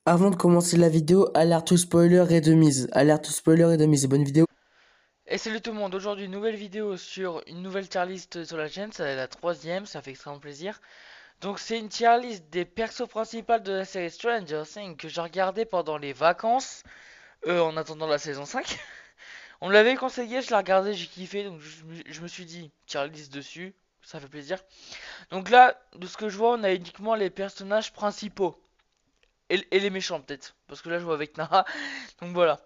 Avant de commencer la vidéo, alerte au spoiler et de mise. Alerte au spoiler et de mise. Bonne vidéo. Et salut tout le monde, aujourd'hui une nouvelle vidéo sur une nouvelle tier list sur la chaîne, c'est la troisième, ça fait extrêmement plaisir. Donc c'est une tier list des persos principaux de la série Stranger Things que j'ai regardé pendant les vacances, en attendant la saison 5. On me l'avait conseillé, je l'ai regardé, j'ai kiffé, donc je me suis dit, tier list dessus, ça fait plaisir. Donc là, de ce que je vois, on a uniquement les personnages principaux. Et les méchants peut-être, parce que là je vois avec Nara, donc voilà.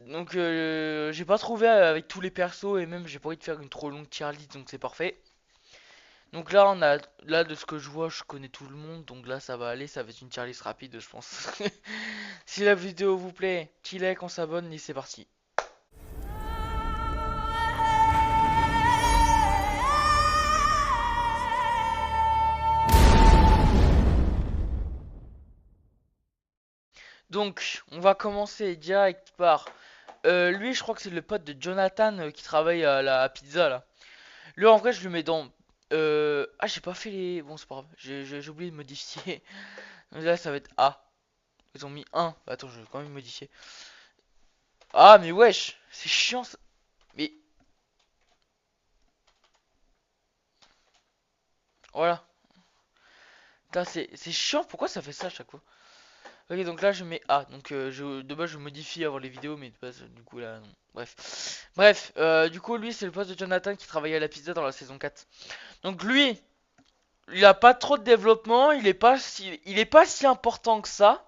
Donc j'ai pas trouvé avec tous les persos et même j'ai pas envie de faire une trop longue tier list donc c'est parfait. Donc là on a là de ce que je vois je connais tout le monde donc là ça va aller, ça va être une tier list rapide je pense. Si la vidéo vous plaît, petit like, on s'abonne et c'est parti. Donc on va commencer direct par lui je crois que c'est le pote de Jonathan qui travaille à la pizza là. Lui en vrai je le mets dans ah j'ai pas fait les bon c'est pas grave, j'ai oublié de modifier. Là ça va être A. Ils ont mis un. Attends, je vais quand même modifier. Ah, mais wesh, c'est chiant ça. Mais voilà. Putain, c'est chiant. Pourquoi ça fait ça à chaque fois? Ok, donc là je mets A. Donc de base je modifie avant les vidéos, mais de base du coup là non. Bref. Bref, du coup lui c'est le poste de Jonathan qui travaillait à la pizza dans la saison 4. Donc lui, il a pas trop de développement, il est pas si important que ça.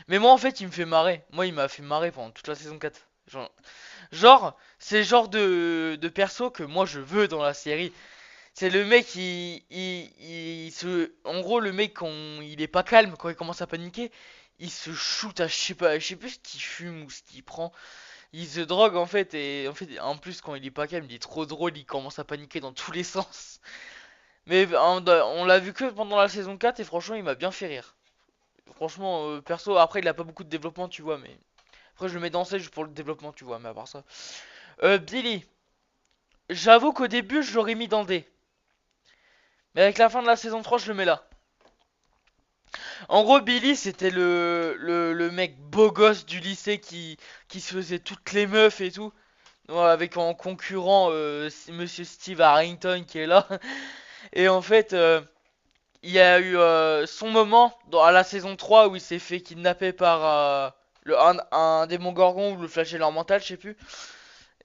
Mais moi en fait il me fait marrer. Moi il m'a fait marrer pendant toute la saison 4. C'est le genre de perso que moi je veux dans la série. C'est le mec, en gros, le mec, quand il est pas calme, quand il commence à paniquer, il se shoot à je sais plus ce qu'il fume ou ce qu'il prend. Il se drogue en fait, et en plus, quand il est pas calme, il est trop drôle, il commence à paniquer dans tous les sens. Mais on l'a vu que pendant la saison 4, et franchement, il m'a bien fait rire. Franchement, perso, après, il a pas beaucoup de développement, tu vois, mais. Après, je le mets dans juste pour le développement, tu vois, mais à part ça. Billy, j'avoue qu'au début, je l'aurais mis dans D. Mais avec la fin de la saison 3 je le mets là. En gros, Billy, c'était le mec beau gosse du lycée qui se faisait toutes les meufs et tout. Ouais, avec en concurrent Monsieur Steve Harrington qui est là. Et en fait, il y a eu son moment à la saison 3 où il s'est fait kidnapper par un démon gorgon ou le flagelleur mental, je sais plus.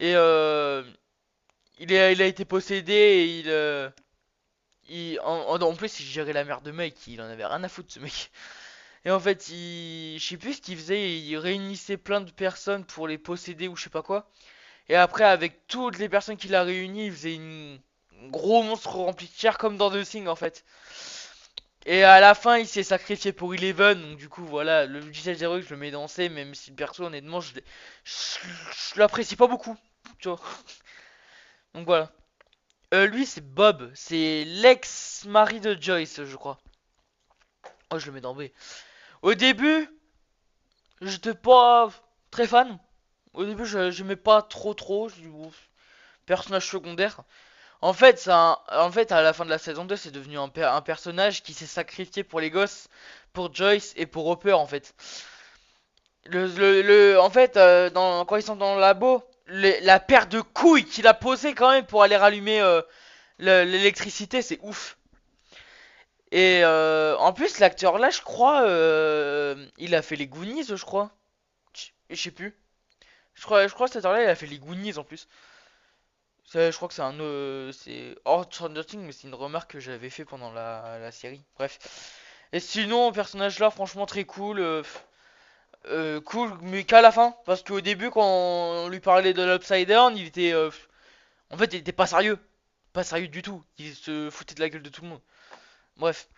Et il a été possédé et en plus, il gérait la merde de mec, il en avait rien à foutre ce mec. Et en fait, je sais plus ce qu'il faisait, il réunissait plein de personnes pour les posséder ou je sais pas quoi. Et après, avec toutes les personnes qu'il a réunies, il faisait un gros monstre rempli de chair comme dans The Thing en fait. Et à la fin, il s'est sacrifié pour Eleven, donc du coup, voilà, le logiciel héroïque, je le mets dans C, même si le perso, honnêtement, je l'apprécie pas beaucoup, tu vois. Donc voilà. Lui, c'est Bob, c'est l'ex-mari de Joyce, je crois. Oh, je le mets dans B. Au début, j'étais pas très fan. Au début, je n'aimais pas trop. Je dis, ouf, personnage secondaire. En fait, à la fin de la saison 2 c'est devenu un personnage qui s'est sacrifié pour les gosses, pour Joyce et pour Hopper, en fait. En fait, quand ils sont dans le labo, la paire de couilles qu'il a posé quand même pour aller rallumer l'électricité, c'est ouf. Et en plus, l'acteur là, je crois, il a fait les Goonies, je crois. Je sais plus. Je crois que cet acteur là, il a fait les Goonies en plus. Je crois que c'est c'est hors Stranger Things, mais c'est une remarque que j'avais fait pendant la série. Bref. Et sinon, personnage là, franchement très cool. Cool, mais qu'à la fin. Parce qu'au début, quand on lui parlait de l'Upside Down, il était. En fait, il était pas sérieux. Pas sérieux du tout. Il se foutait de la gueule de tout le monde. Bref.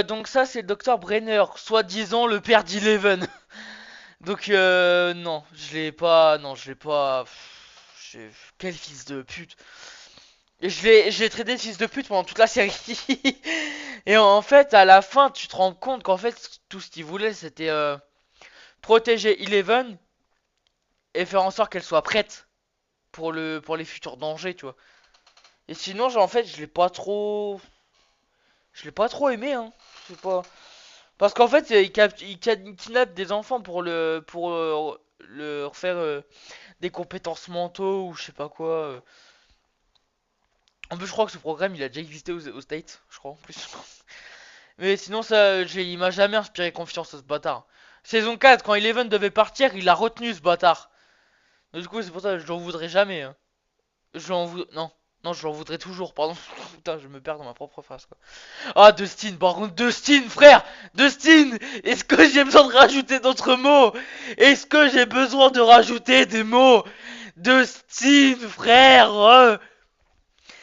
Donc, ça, c'est le docteur Brenner, soi-disant le père d'Eleven. Donc, non, je l'ai pas. Non, je l'ai pas. Quel fils de pute. Et je l'ai traité de fils de pute pendant toute la série. Et en fait, à la fin, tu te rends compte qu'en fait, tout ce qu'il voulait, c'était protéger Eleven et faire en sorte qu'elle soit prête pour les futurs dangers, tu vois. Et sinon, genre, en fait, je l'ai pas trop aimé, hein. Je sais pas. Parce qu'en fait, il kidnappe des enfants pour leur faire des compétences mentaux ou je sais pas quoi. En plus, je crois que ce programme il a déjà existé aux States, je crois en plus. Mais sinon, ça, il m'a jamais inspiré confiance ce bâtard. Saison 4, quand Eleven devait partir, il a retenu ce bâtard. Du coup, c'est pour ça que je l'en voudrais jamais. Hein. Non. Non, je l'en voudrais toujours, pardon. Putain, je me perds dans ma propre phrase, quoi. Ah, Dustin, par contre, Dustin, frère! Dustin! Est-ce que j'ai besoin de rajouter d'autres mots? Est-ce que j'ai besoin de rajouter des mots? Dustin, frère!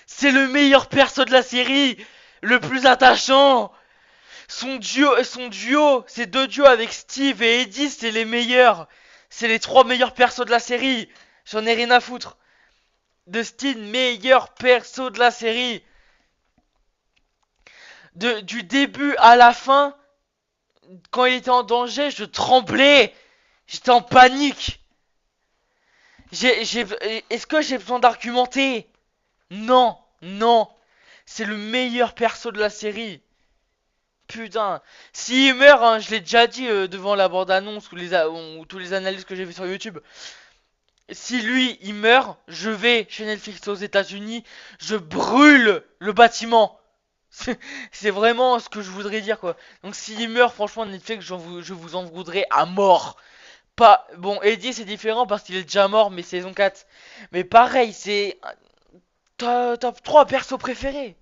C'est le meilleur perso de la série! Le plus attachant! Ces deux duos avec Steve et Eddie, c'est les meilleurs. C'est les trois meilleurs persos de la série. J'en ai rien à foutre. Dustin, meilleur perso de la série. Du début à la fin, quand il était en danger, je tremblais. J'étais en panique. Est-ce que j'ai besoin d'argumenter? Non, non. C'est le meilleur perso de la série. Putain, s'il meurt, hein, je l'ai déjà dit devant la bande-annonce ou tous les analyses que j'ai vu sur YouTube. Si lui, il meurt, je vais chez Netflix aux États-Unis, je brûle le bâtiment. C'est vraiment ce que je voudrais dire, quoi. Donc s'il meurt, franchement, Netflix, je vous en voudrais à mort. Pas bon, Eddie c'est différent parce qu'il est déjà mort, mais saison 4. Mais pareil, c'est top 3 persos préférés.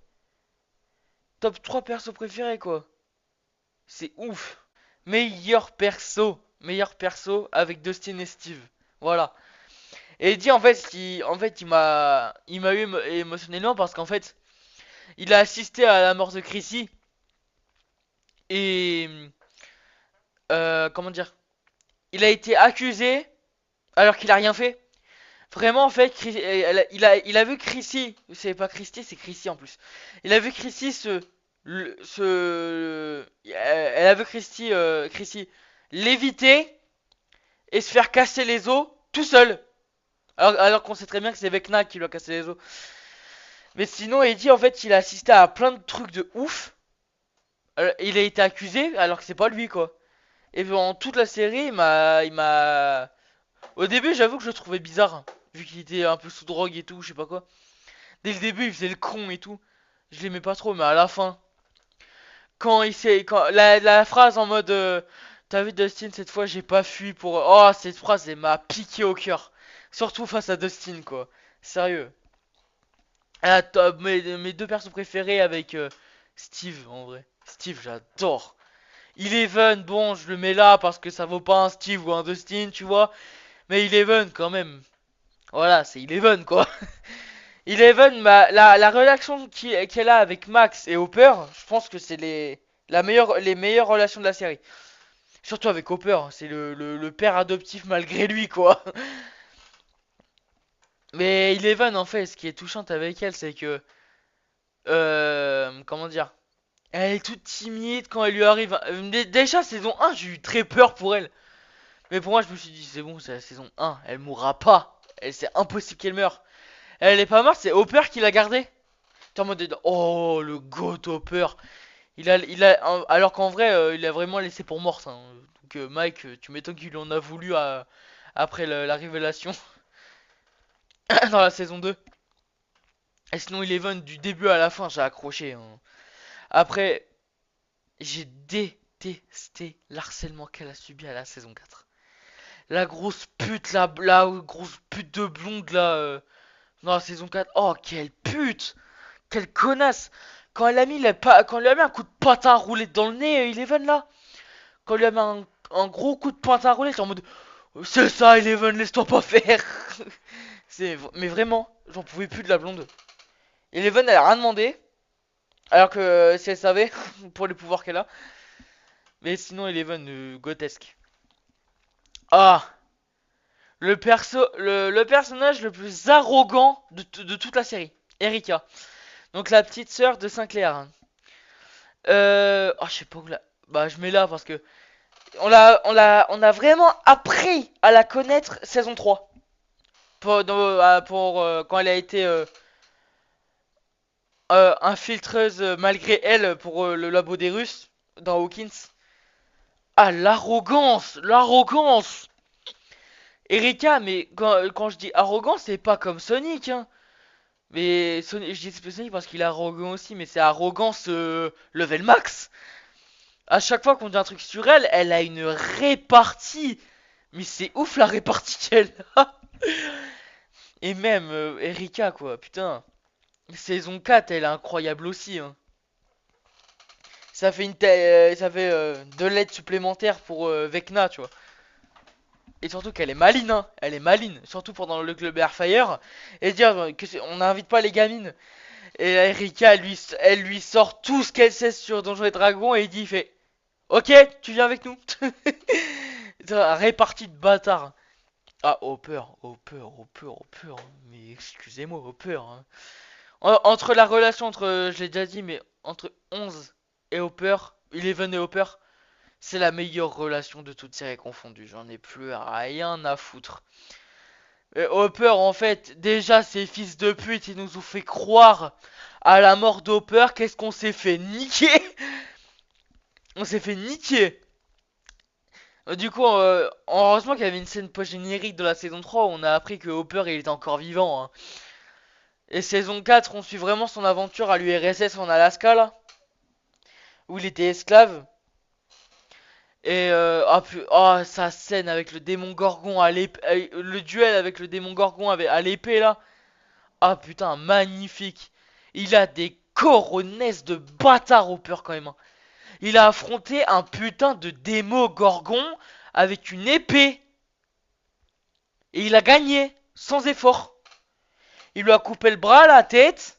Top 3 persos préférés, quoi. C'est ouf. Meilleur perso avec Dustin et Steve. Voilà. Et Eddie il m'a eu émotionnellement parce qu'en fait il a assisté à la mort de Chrissy et comment dire, il a été accusé alors qu'il a rien fait. Vraiment en fait, il a vu Chrissy, c'est pas Christy, c'est Chrissy en plus. Il a vu Chrissy elle a vu Chrissy l'éviter et se faire casser les os tout seul. Alors qu'on sait très bien que c'est Vecna qui lui a cassé les os. Mais sinon, Eddie, en fait, il a assisté à plein de trucs de ouf. Il a été accusé alors que c'est pas lui, quoi. Et pendant toute la série, Au début, j'avoue que je le trouvais bizarre. Hein, vu qu'il était un peu sous drogue et tout, je sais pas quoi. Dès le début, il faisait le con et tout. Je l'aimais pas trop, mais à la fin, la phrase en mode t'as vu Dustin cette fois j'ai pas fui pour oh cette phrase elle m'a piqué au cœur surtout face à Dustin quoi sérieux ah, mes deux persos préférés avec Steve en vrai Steve j'adore Eleven bon je le mets là parce que ça vaut pas un Steve ou un Dustin tu vois mais Eleven quand même voilà c'est Eleven quoi Eleven la relation qu'elle a avec Max et Hopper je pense que c'est les meilleures relations de la série. Surtout avec Hopper, hein, c'est le père adoptif malgré lui, quoi. Mais Eleven, en fait, ce qui est touchant avec elle, c'est que... comment dire? Elle est toute timide quand elle lui arrive... Déjà, saison 1, j'ai eu très peur pour elle. Mais pour moi, je me suis dit, c'est bon, c'est la saison 1, elle mourra pas. C'est impossible qu'elle meure. Elle est pas morte, c'est Hopper qui l'a gardée. T'es en mode, oh, le goat Hopper. Alors qu'en vrai, il a vraiment laissé pour morte. Hein. Donc Mike, tu m'étonnes qu'il en a voulu après la révélation dans la saison 2. Et sinon, Eleven, du début à la fin, j'ai accroché. Hein. Après, j'ai détesté l'harcèlement qu'elle a subi à la saison 4. La grosse pute, la grosse pute de blonde là, dans la saison 4. Oh, quelle pute! Quelle connasse! Quand elle lui a mis un coup de patin roulé dans le nez, Eleven là. Quand elle lui a mis un gros coup de patin roulé, t'es en mode c'est ça, Eleven, laisse-toi pas faire. Mais vraiment, j'en pouvais plus de la blonde. Eleven, elle a rien demandé. Alors que si elle savait, pour les pouvoirs qu'elle a. Mais sinon, Eleven, grotesque. Ah, le personnage le plus arrogant de toute la série. Erika. Donc la petite sœur de Sinclair. Oh, je sais pas où là. Bah, je mets là parce que on a vraiment appris à la connaître saison 3. Quand elle a été infiltreuse malgré elle pour le labo des Russes dans Hawkins. Ah, l'arrogance! L'arrogance! Erika, mais quand je dis arrogance, c'est pas comme Sonic, hein. Mais Sonic, je dis Sonic parce qu'il est arrogant aussi, mais c'est arrogance level max. À chaque fois qu'on dit un truc sur elle, elle a une répartie. Mais c'est ouf la répartie qu'elle a. Et même Erika, quoi, putain. Saison 4, elle est incroyable aussi, hein. Ça fait deux lettres supplémentaires pour Vecna, tu vois. Et surtout qu'elle est maline, hein. Elle est maline. Surtout pendant le club Airfire. Et dire on n'invite pas les gamines. Et Erika, elle lui sort tout ce qu'elle sait sur Donjons et Dragons. Et il fait ok, tu viens avec nous. Répartie de bâtard. Ah, Hopper, Hopper, Hopper, Hopper. Mais excusez-moi, Hopper, hein. Entre la relation entre, je l'ai déjà dit, mais entre 11 et Hopper, Eleven et Hopper, c'est la meilleure relation de toutes séries confondues. J'en ai plus rien à foutre. Et Hopper, en fait, déjà, ces fils de pute, ils nous ont fait croire à la mort d'Hopper. Qu'est-ce qu'on s'est fait niquer? On s'est fait niquer. Du coup, heureusement qu'il y avait une scène post-générique de la saison 3 où on a appris que Hopper il était encore vivant, hein. Et saison 4, on suit vraiment son aventure à l'URSS en Alaska, là, où il était esclave. Et sa scène avec le démon Gorgon à l'épée, le duel avec le démon Gorgon à l'épée là. Ah putain, magnifique. Il a des coronesses de bâtard au peur quand même, hein. Il a affronté un putain de démon Gorgon avec une épée. Et il a gagné, sans effort. Il lui a coupé le bras, la tête.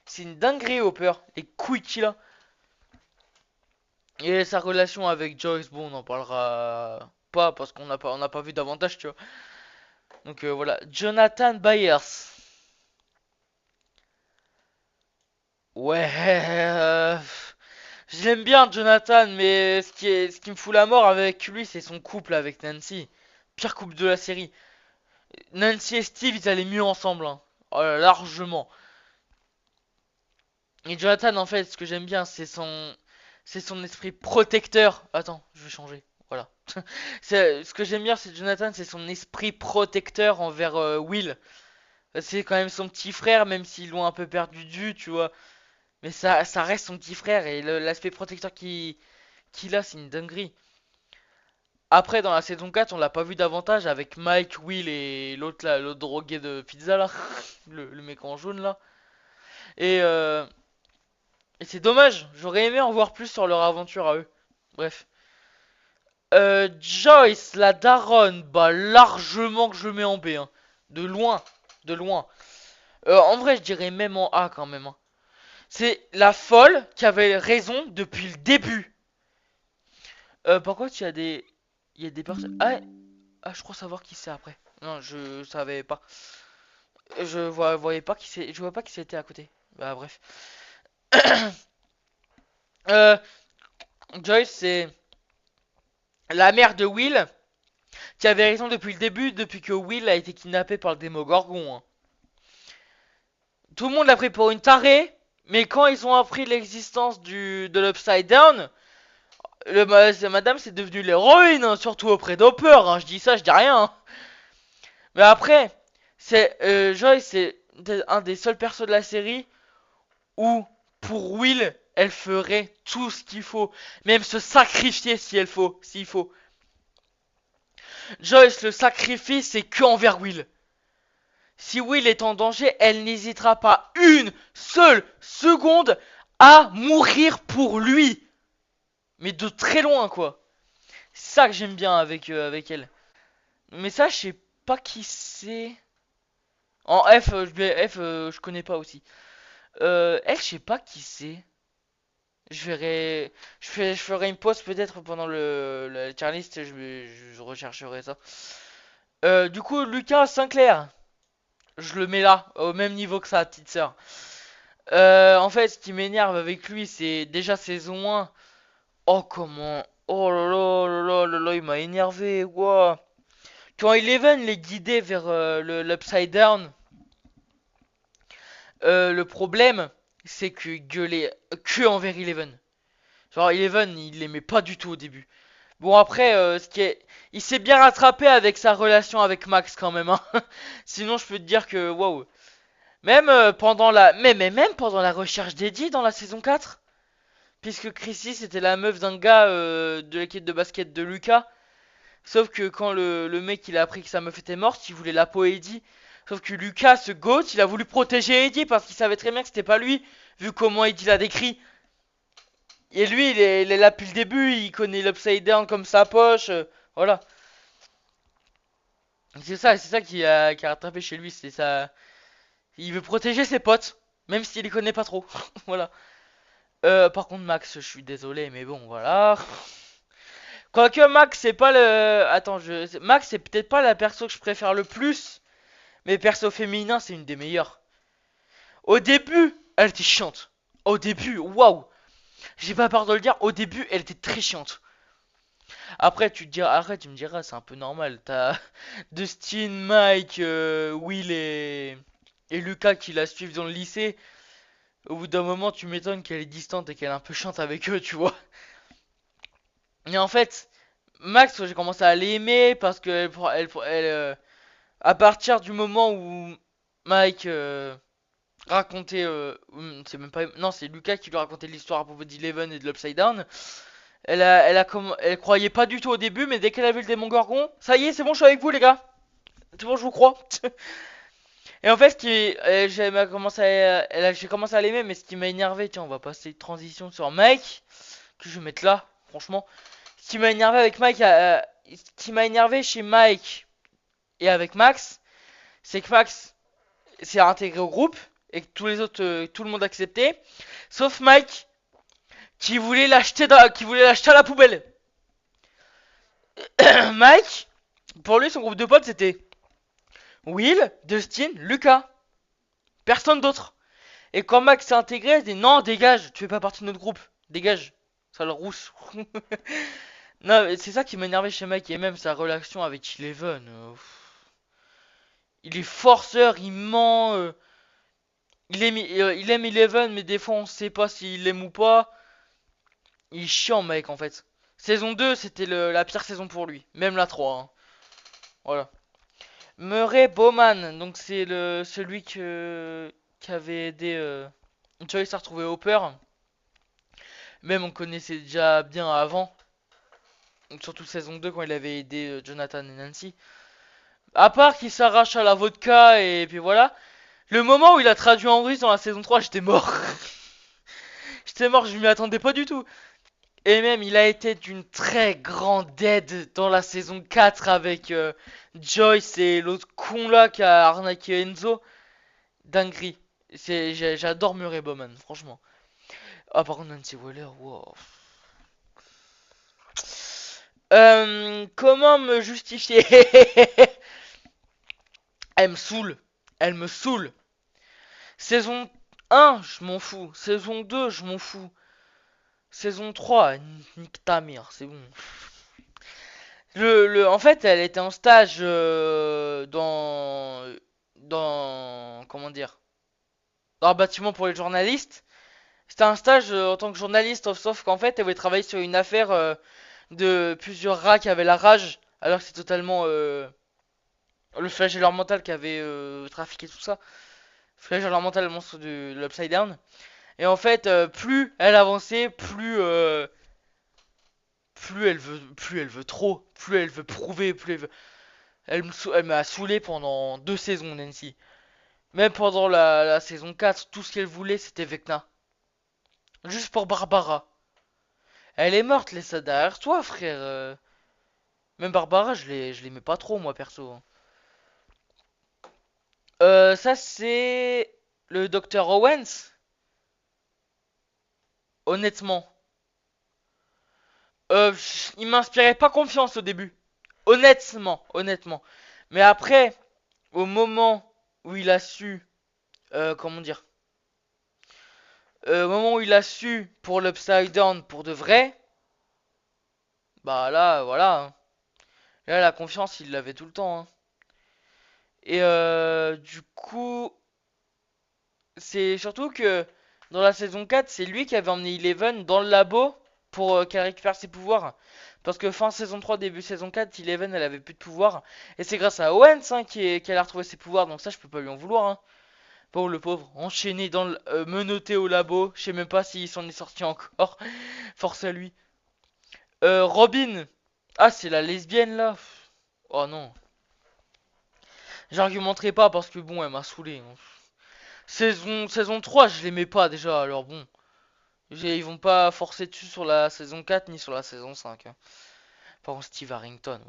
C'est une dinguerie Hopper. Les couilles qu'il a. Et sa relation avec Joyce, bon, on en parlera pas parce on n'a pas vu davantage, tu vois. Donc voilà, Jonathan Byers. Ouais, je l'aime bien Jonathan, mais ce qui me fout la mort avec lui, c'est son couple avec Nancy. Pire couple de la série. Nancy et Steve, ils allaient mieux ensemble, hein. Oh, largement. Et Jonathan, en fait, ce que j'aime bien, c'est son esprit protecteur. Attends, je vais changer. Voilà. Ce que j'aime bien, c'est Jonathan, c'est son esprit protecteur envers Will. C'est quand même son petit frère, même s'ils l'ont un peu perdu de vue, tu vois. Mais ça reste son petit frère et l'aspect protecteur qu'il a, c'est une dinguerie. Après, dans la saison 4, on l'a pas vu davantage avec Mike, Will et l'autre là, l'autre drogué de pizza là. Le mec en jaune là. Et, euh, et c'est dommage, j'aurais aimé en voir plus sur leur aventure à eux. Bref. Joyce, la daronne, bah largement que je mets en B, hein. De loin, de loin. En vrai, je dirais même en A quand même, hein. C'est la folle qui avait raison depuis le début. Par contre, il y a des personnes. Je crois savoir qui c'est après. Non, je savais pas. Voyais pas qui c'est. Je vois pas qui c'était à côté. Bah bref. Euh, Joyce, c'est la mère de Will qui avait raison depuis le début, depuis que Will a été kidnappé par le Démogorgon, hein. Tout le monde l'a pris pour une tarée, mais quand ils ont appris l'existence de l'Upside Down, madame c'est devenu l'héroïne, hein, surtout auprès d'Hopper, hein. Je dis ça, je dis rien, hein. Mais après, Joyce, c'est un des seuls persos de la série où, pour Will, elle ferait tout ce qu'il faut, même se sacrifier si s'il faut. Joyce, le sacrifice, c'est que envers Will. Si Will est en danger, elle n'hésitera pas une seule seconde à mourir pour lui. Mais de très loin, quoi. C'est ça que j'aime bien avec elle. Mais ça, je sais pas qui c'est. En F, je connais pas aussi. Elle, je sais pas qui c'est. Je ferai une pause peut-être pendant le tier list, je rechercherai ça. Du coup, Lucas Sinclair, je le mets là, au même niveau que sa petite sœur. En fait, ce qui m'énerve avec lui, c'est déjà saison 1. Oh, comment. Oh là là là là là là, il m'a énervé, quoi. Quand Eleven les guidait vers l'Upside Down, le problème, c'est que gueuler que envers Eleven. Genre Eleven, il l'aimait pas du tout au début. Bon après, il s'est bien rattrapé avec sa relation avec Max quand même, hein. Sinon, je peux te dire que waouh. Même même pendant la recherche d'Eddie dans la saison 4, puisque Chrissy c'était la meuf d'un gars de l'équipe de basket de Lucas. Sauf que quand le mec il a appris que sa meuf était morte, il voulait la peau Eddie. Sauf que Lucas, ce goat, il a voulu protéger Eddie parce qu'il savait très bien que c'était pas lui, vu comment Eddie l'a décrit. Et lui, il est là depuis le début, il connaît l'Upside Down comme sa poche, voilà. C'est ça qui a rattrapé chez lui, c'est ça. Il veut protéger ses potes, même s'il les connaît pas trop. Voilà. Par contre, Max, je suis désolé, mais bon, voilà. Quoique Max, c'est pas le. Attends, Max, c'est peut-être pas la perso que je préfère le plus, mais perso féminin, c'est une des meilleures. Au début, elle était chiante. Au début, waouh. J'ai pas peur de le dire, au début, elle était très chiante. Après, tu te diras, arrête, tu me diras, c'est un peu normal. T'as Dustin, Mike, Will et Lucas qui la suivent dans le lycée. Au bout d'un moment, tu m'étonnes qu'elle est distante et qu'elle est un peu chiante avec eux, tu vois. Et en fait, Max, j'ai commencé à l'aimer parce que à partir du moment où Mike racontait, c'est même pas, non, c'est Lucas qui lui racontait l'histoire à propos d'Eleven et de l'Upside Down. Elle croyait pas du tout au début, mais dès qu'elle a vu le démon Gorgon, ça y est, c'est bon, je suis avec vous, les gars. C'est bon, je vous crois. Et en fait, j'ai commencé à l'aimer, mais ce qui m'a énervé, tiens, on va passer transition sur Mike, que je vais mettre là, franchement. Ce qui m'a énervé avec Mike, ce qui m'a énervé chez Mike et avec Max, c'est que Max s'est intégré au groupe et que tous les autres, tout le monde acceptait, sauf Mike qui voulait l'acheter à la poubelle. Mike, pour lui, son groupe de potes, c'était Will, Dustin, Lucas. Personne d'autre. Et quand Max s'est intégré, elle dit non, dégage, tu fais pas partie de notre groupe. Dégage. Ça le rousse. Non, c'est ça qui m'énervait chez Mike et même sa relation avec Eleven. Il est forceur, il ment. Il aime Eleven, mais des fois on sait pas s'il l'aime ou pas. Il est chiant, Mike, en fait. Saison 2, c'était la pire saison pour lui. Même la 3, hein. Voilà. Murray Bowman, donc c'est celui qui avait aidé Joyce à retrouver Hopper. Même on connaissait déjà bien avant. Donc surtout saison 2 quand il avait aidé Jonathan et Nancy. À part qu'il s'arrache à la vodka et puis voilà. Le moment où il a traduit en russe dans la saison 3, j'étais mort. J'étais mort, je m'y attendais pas du tout. Et même, il a été d'une très grande aide dans la saison 4 avec Joyce et l'autre con là qui a arnaqué Enzo. Dinguerie. J'adore Murray Bowman, franchement. Ah, par contre, Nancy Wheeler, wow. Comment me justifier? Elle me saoule. Elle me saoule. Saison 1, je m'en fous. Saison 2, je m'en fous. Saison 3, nique ta mère, c'est bon. En fait, elle était en stage comment dire, dans un bâtiment pour les journalistes. C'était un stage en tant que journaliste, sauf qu'en fait, elle voulait travailler sur une affaire de plusieurs rats qui avaient la rage, alors que c'est totalement le flagelleur mental qui avait trafiqué tout ça. Flagelleur mental, le monstre de l'Upside Down. Et en fait, plus elle avançait, plus elle veut trop, plus elle veut prouver, plus elle veut. Elle m'a saoulé pendant 2 saisons, Nancy. Même pendant la saison 4, tout ce qu'elle voulait, c'était Vecna. Juste pour Barbara. Elle est morte, laisse ça derrière toi, frère. Même Barbara, je l'aimais pas trop, moi, perso, hein. Ça, c'est le docteur Owens. Honnêtement. Il m'inspirait pas confiance au début. Honnêtement. Mais après, au moment où il a su, comment dire, au moment où il a su pour l'Upside Down pour de vrai, bah là, voilà, hein. Là, la confiance, il l'avait tout le temps, hein. Et du coup, c'est surtout que dans la saison 4, c'est lui qui avait emmené Eleven dans le labo pour qu'elle récupère ses pouvoirs. Parce que fin saison 3, début saison 4, Eleven elle avait plus de pouvoir. Et c'est grâce à Owens hein, qu'elle a retrouvé ses pouvoirs, donc ça je peux pas lui en vouloir. Hein. Bon, le pauvre, enchaîné dans le, menotté au labo, je sais même pas s'il s'en est sorti encore. Force à lui. Robin, ah c'est la lesbienne là. Oh non. J'argumenterai pas parce que bon, elle m'a saoulé. Hein. Saison 3, je l'aimais pas déjà, alors bon. Ils vont pas forcer dessus sur la saison 4 ni sur la saison 5. Hein. Par contre, Steve Harrington,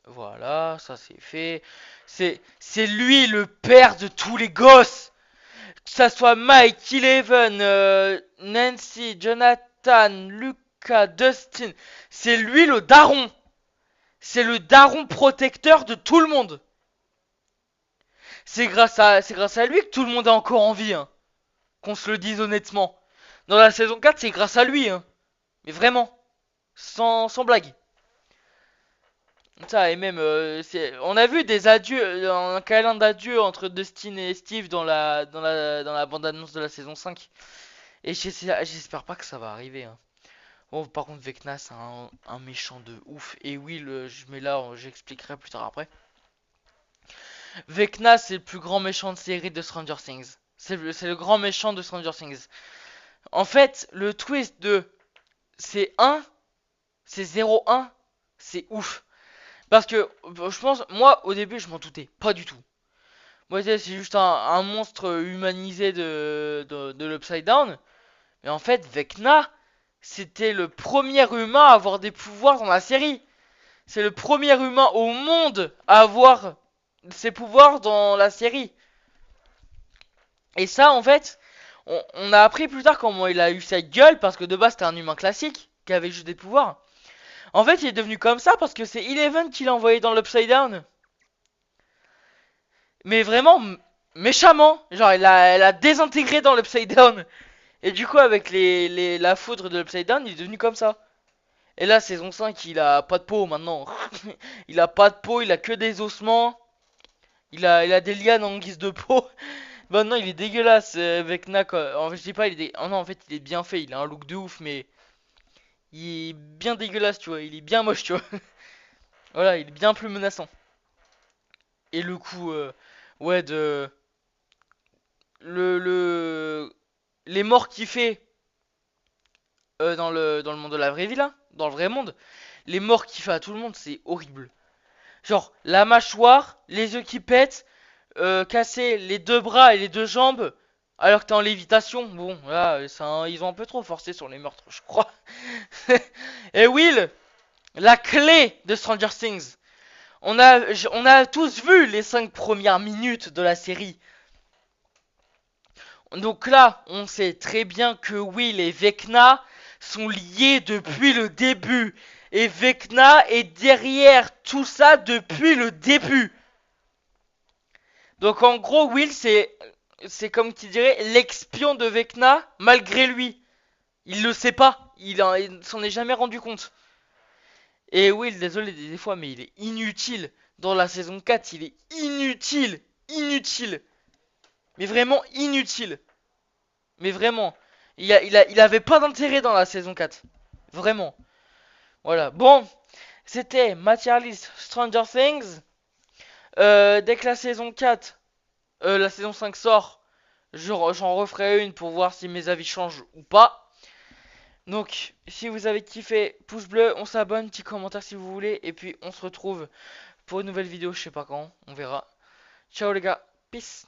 voilà, ça c'est fait. C'est lui le père de tous les gosses. Que ça soit Mike, Eleven, Nancy, Jonathan, Lucas, Dustin. C'est lui le daron. C'est le daron protecteur de tout le monde. C'est grâce à lui que tout le monde est encore en vie. Hein. Qu'on se le dise honnêtement. Dans la saison 4, c'est grâce à lui. Hein. Mais vraiment. Sans blague. Ça, et même, on a vu des adieux, un câlin d'adieu entre Dustin et Steve dans la bande-annonce de la saison 5. Et j'espère pas que ça va arriver. Hein. Bon, par contre, Vecna, c'est un méchant de ouf. Et oui, je mets là, j'expliquerai plus tard après. Vecna, c'est le plus grand méchant de série de Stranger Things. C'est le grand méchant de Stranger Things. En fait, le twist de c'est 1, c'est 0-1, c'est ouf. Parce que je pense, moi au début je m'en doutais pas du tout. Moi c'est juste un monstre humanisé de l'Upside Down. Mais en fait Vecna, c'était le premier humain à avoir des pouvoirs dans la série. C'est le premier humain au monde à avoir ses pouvoirs dans la série. Et ça en fait, on a appris plus tard comment il a eu sa gueule. Parce que de base c'était un humain classique qui avait juste des pouvoirs. En fait, il est devenu comme ça parce que c'est Eleven qui l'a envoyé dans l'Upside Down. Mais vraiment méchamment. Genre, elle a désintégré dans l'Upside Down. Et du coup, avec la foudre de l'Upside Down, il est devenu comme ça. Et là, saison 5, il a pas de peau maintenant. Il a pas de peau, il a que des ossements. Il a des lianes en guise de peau. Maintenant, il est dégueulasse avec Nak. En fait, je dis pas, oh non, en fait, il est bien fait. Il a un look de ouf, mais il est bien dégueulasse, tu vois. Il est bien moche, tu vois. Voilà, il est bien plus menaçant. Et le coup, ouais, le les morts qu'il fait dans le monde de la vraie vie là, dans le vrai monde, les morts qu'il fait à tout le monde, c'est horrible. Genre la mâchoire, les yeux qui pètent, casser les deux bras et les deux jambes, alors que t'es en lévitation. Bon, là, ils ont un peu trop forcé sur les meurtres, je crois. Et Will, la clé de Stranger Things. On a tous vu les 5 premières minutes de la série. Donc là, on sait très bien que Will et Vecna sont liés depuis le début. Et Vecna est derrière tout ça depuis le début. Donc en gros, Will, c'est comme qui dirait l'expion de Vecna malgré lui. Il le sait pas. Il s'en est jamais rendu compte. Et Will, désolé des fois, mais il est inutile. Dans la saison 4, il est inutile. Inutile. Mais vraiment inutile. Mais vraiment. Il avait pas d'intérêt dans la saison 4. Vraiment. Voilà. Bon. C'était Materialist Stranger Things. Dès que la saison 4, la saison 5 sort, j'en referai une pour voir si mes avis changent ou pas. Donc, si vous avez kiffé, pouce bleu, on s'abonne, petit commentaire si vous voulez. Et puis, on se retrouve pour une nouvelle vidéo, je sais pas quand, on verra. Ciao les gars, peace.